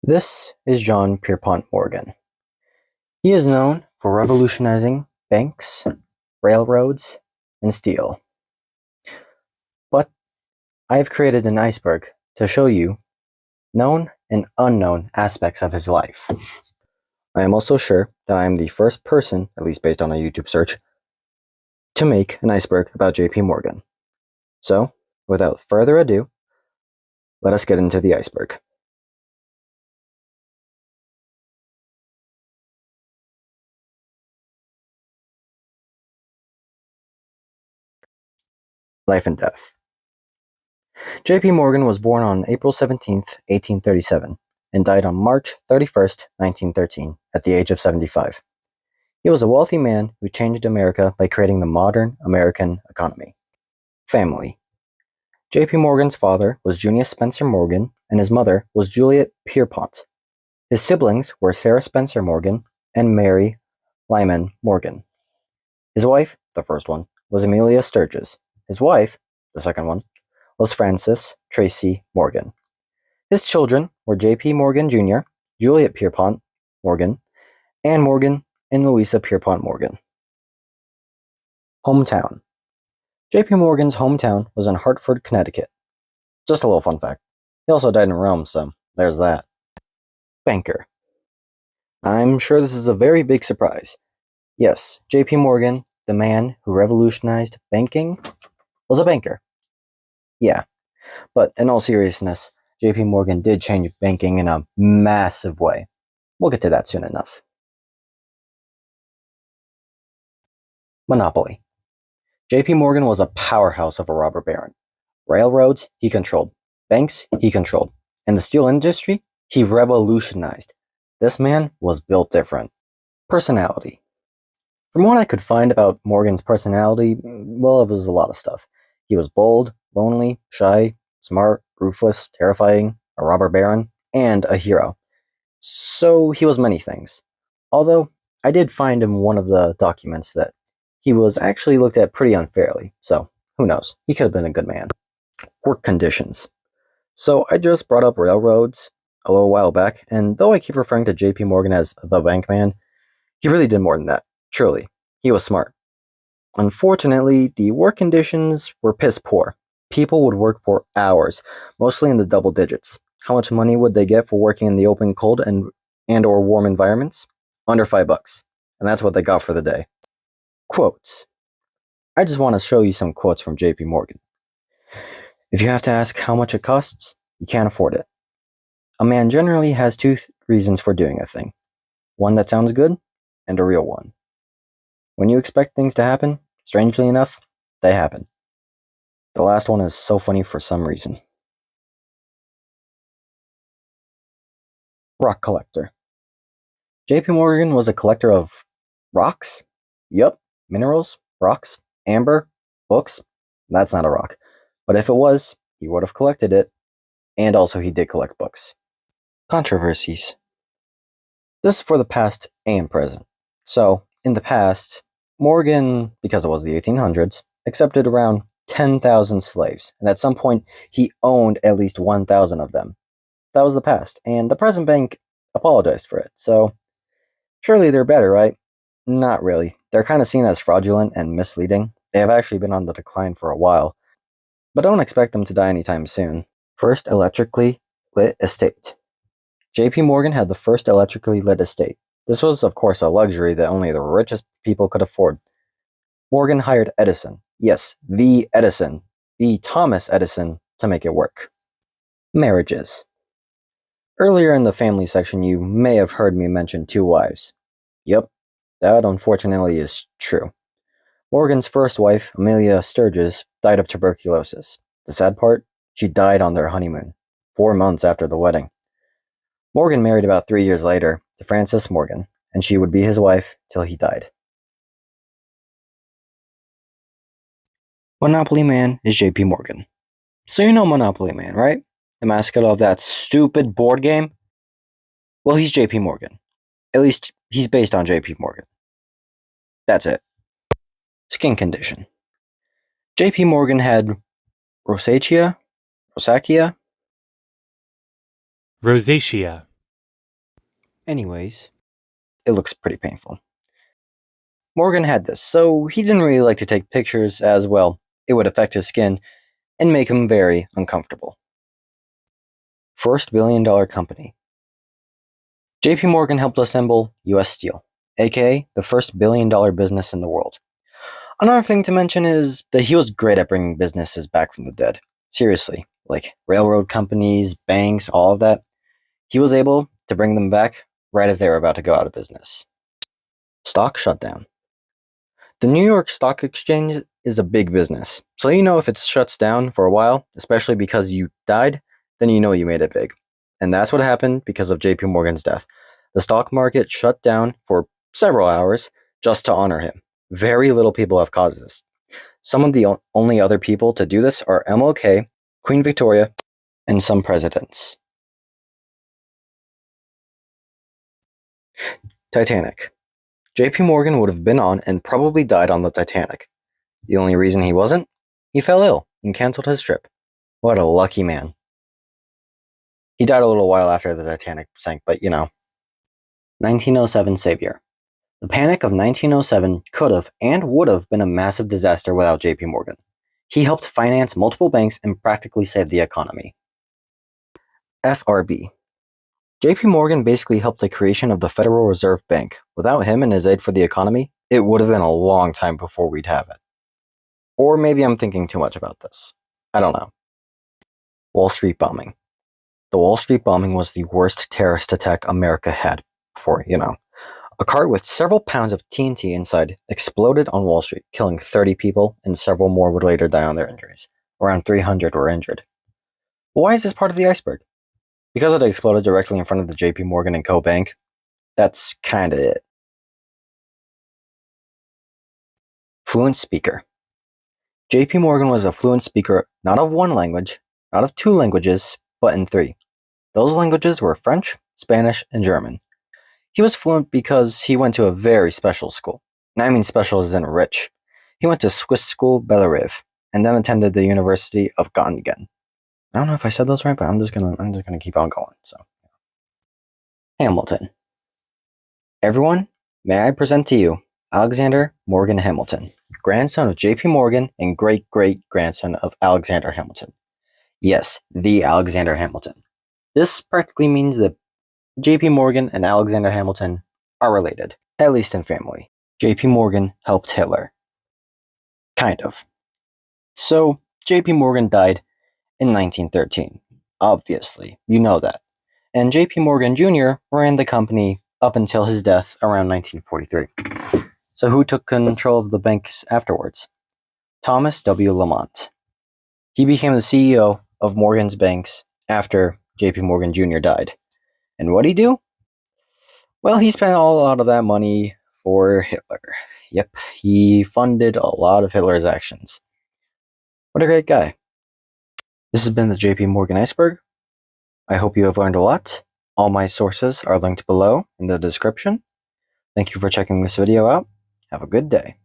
This is John Pierpont Morgan. He is known for revolutionizing banks, railroads, and steel. But I have created an iceberg to show you known and unknown aspects of his life. I am also sure that I am the first person, at least based on a YouTube search, to make an iceberg about JP Morgan. So, without further ado, let us get into the iceberg. Life and death. JP Morgan was born on April 17th, 1837, and died on March 31st, 1913, at the age of 75. He was a wealthy man who changed America by creating the modern American economy. Family. JP Morgan's father was Junius Spencer Morgan, and his mother was Juliet Pierpont. His siblings were Sarah Spencer Morgan and Mary Lyman Morgan. His wife, the first one, was Amelia Sturgis. His wife, the second one, was Frances Tracy Morgan. His children were J.P. Morgan Jr., Juliet Pierpont Morgan, Anne Morgan, and Louisa Pierpont Morgan. Hometown. J.P. Morgan's hometown was in Hartford, Connecticut. Just a little fun fact. He also died in Rome, so there's that. Banker. I'm sure this is a very big surprise. Yes, J.P. Morgan, the man who revolutionized banking, was a banker. Yeah, but in all seriousness, JP Morgan did change banking in a massive way. We'll get to that soon enough. Monopoly. JP Morgan was a powerhouse of a robber baron. Railroads, he controlled. Banks, he controlled. And the steel industry, he revolutionized. This man was built different. Personality. From what I could find about Morgan's personality, well, it was a lot of stuff. He was bold, lonely, shy, smart, ruthless, terrifying, a robber baron, and a hero. So he was many things. Although, I did find in one of the documents that he was actually looked at pretty unfairly, so who knows? He could have been a good man. Work conditions. So I just brought up railroads a little while back, and though I keep referring to JP Morgan as the bank man, he really did more than that. Truly, he was smart. Unfortunately, the work conditions were piss poor. People would work for hours, mostly in the double digits. How much money would they get for working in the open, cold, and or warm environments? Under $5. And that's what they got for the day. Quotes. I just want to show you some quotes from JP Morgan. If you have to ask how much it costs, you can't afford it. A man generally has two reasons for doing a thing. One that sounds good, and a real one. When you expect things to happen, strangely enough, they happen. The last one is so funny for some reason. Rock collector. JP Morgan was a collector of rocks? Yup, minerals, rocks, amber, books. That's not a rock. But if it was, he would have collected it. And also he did collect books. Controversies. This is for the past and present. So, in the past, Morgan, because it was the 1800s, accepted around 10,000 slaves, and at some point, he owned at least 1,000 of them. That was the past, and the present bank apologized for it, so surely they're better, right? Not really. They're kind of seen as fraudulent and misleading. They have actually been on the decline for a while, but don't expect them to die anytime soon. First electrically lit estate. JP Morgan had the first electrically lit estate. This was, of course, a luxury that only the richest people could afford. Morgan hired Edison. Yes, the Edison. The Thomas Edison to make it work. Marriages. Earlier in the family section, you may have heard me mention 2 wives. Yep, that unfortunately is true. Morgan's first wife, Amelia Sturgis, died of tuberculosis. The sad part? She died on their honeymoon, 4 months after the wedding. Morgan married about 3 years later to Frances Morgan, and she would be his wife till he died. Monopoly Man is JP Morgan. So you know Monopoly Man, right? The mascot of that stupid board game? Well, he's JP Morgan. At least, he's based on JP Morgan. That's it. Skin condition. JP Morgan had rosacea? Rosacea. Anyways, it looks pretty painful. Morgan had this, so he didn't really like to take pictures as well. It would affect his skin and make him very uncomfortable. First billion-dollar company. JP Morgan helped assemble US Steel, aka the first billion-dollar business in the world. Another thing to mention is that he was great at bringing businesses back from the dead. Seriously, like railroad companies, banks, all of that. He was able to bring them back right as they were about to go out of business. Stock shutdown. The New York Stock Exchange is a big business, so if it shuts down for a while, especially because you died, then you know you made it big. And that's what happened because of JP Morgan's death. The stock market shut down for several hours just to honor him. Very little people have caused this. Some of the only other people to do this are MLK, Queen Victoria, and some presidents. Titanic. JP Morgan would have been on and probably died on the Titanic. The only reason he wasn't? He fell ill and canceled his trip. What a lucky man. He died a little while after the Titanic sank, but 1907 Savior. The panic of 1907 could have and would have been a massive disaster without JP Morgan. He helped finance multiple banks and practically save the economy. FRB. JP Morgan basically helped the creation of the Federal Reserve Bank. Without him and his aid for the economy, it would have been a long time before we'd have it. Or maybe I'm thinking too much about this. I don't know. Wall Street bombing. The Wall Street bombing was the worst terrorist attack America had before, A cart with several pounds of TNT inside exploded on Wall Street, killing 30 people, and several more would later die on their injuries. Around 300 were injured. Why is this part of the iceberg? Because it exploded directly in front of the JP Morgan & Co. Bank. That's kinda it. Fluent speaker. JP Morgan was a fluent speaker not of one language, not of two languages, but in three. Those languages were French, Spanish, and German. He was fluent because he went to a very special school. And I mean special as in rich. He went to Swiss school Bellerive, and then attended the University of Göttingen. I don't know if I said those right, but I'm just gonna keep on going. So, Hamilton. Everyone, may I present to you Alexander Morgan Hamilton, grandson of J.P. Morgan and great-great-grandson of Alexander Hamilton. Yes, the Alexander Hamilton. This practically means that J.P. Morgan and Alexander Hamilton are related, at least in family. J.P. Morgan helped Hitler. Kind of. So, J.P. Morgan died in 1913. Obviously, you know that. And J.P. Morgan Jr. ran the company up until his death around 1943. So who took control of the banks afterwards? Thomas W. Lamont. He became the CEO of Morgan's Banks after J.P. Morgan Jr. died. And what'd he do? Well, he spent a lot of that money for Hitler. Yep, he funded a lot of Hitler's actions. What a great guy. This has been the JP Morgan Iceberg. I hope you have learned a lot. All my sources are linked below in the description. Thank you for checking this video out. Have a good day.